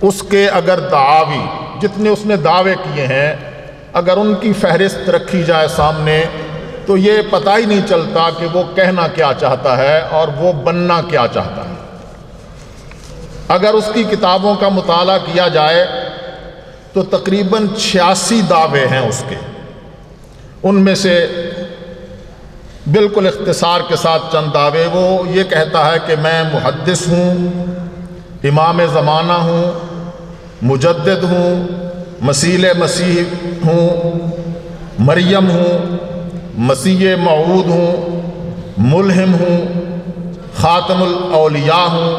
اس کے اگر دعاوی جتنے اس نے دعوے کیے ہیں اگر ان کی فہرست رکھی جائے سامنے تو یہ پتہ ہی نہیں چلتا کہ وہ کہنا کیا چاہتا ہے اور وہ بننا کیا چاہتا ہے۔ اگر اس کی کتابوں کا مطالعہ کیا جائے تو تقریباً 86 دعوے ہیں اس کے، ان میں سے بالکل اختصار کے ساتھ چند دعوے۔ وہ یہ کہتا ہے کہ میں محدث ہوں، امام زمانہ ہوں، مجدد ہوں، مسیح ہوں، مریم ہوں، مسیح موعود ہوں، ملہم ہوں، خاتم الاولیاء ہوں،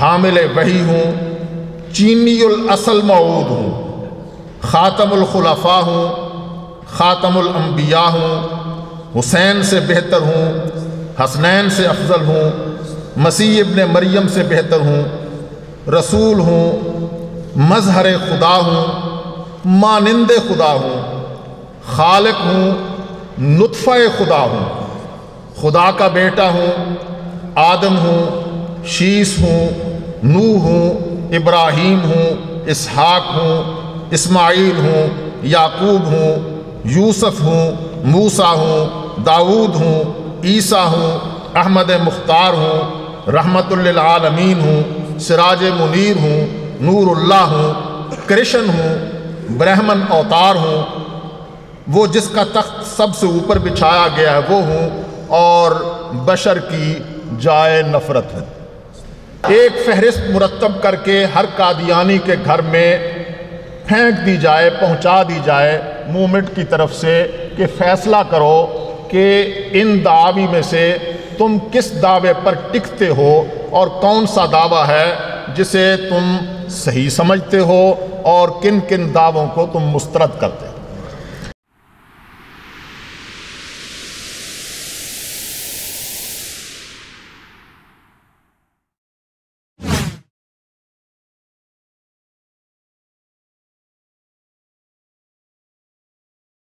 حامل وحی ہوں، چینی الاصل موعود ہوں، خاتم الخلفاء ہوں، خاتم الانبیاء ہوں، حسین سے بہتر ہوں، حسنین سے افضل ہوں، مسیح ابن مریم سے بہتر ہوں، رسول ہوں، مظہر خدا ہوں، مانند خدا ہوں، خالق ہوں، نطفہ خدا ہوں، خدا کا بیٹا ہوں، آدم ہوں، شیس ہوں، نوح ہوں، ابراہیم ہوں، اسحاق ہوں، اسماعیل ہوں، یعقوب ہوں، یوسف ہوں، موسیٰ ہوں، داؤد ہوں، عیسیٰ ہوں، احمد مختار ہوں، رحمت للعالمین ہوں، سراج منیر ہوں، نور اللہ ہوں، کرشن ہوں، برہمن اوتار ہوں، وہ جس کا تخت سب سے اوپر بچھایا گیا ہے وہ ہوں، اور بشر کی جائے نفرت ہے۔ ایک فہرست مرتب کر کے ہر قادیانی کے گھر میں پھینک دی جائے، پہنچا دی جائے موومنٹ کی طرف سے کہ فیصلہ کرو کہ ان دعاوی میں سے تم کس دعوے پر ٹکتے ہو اور کون سا دعویٰ ہے جسے تم صحیح سمجھتے ہو اور کن کن دعووں کو تم مسترد کرتے ہو۔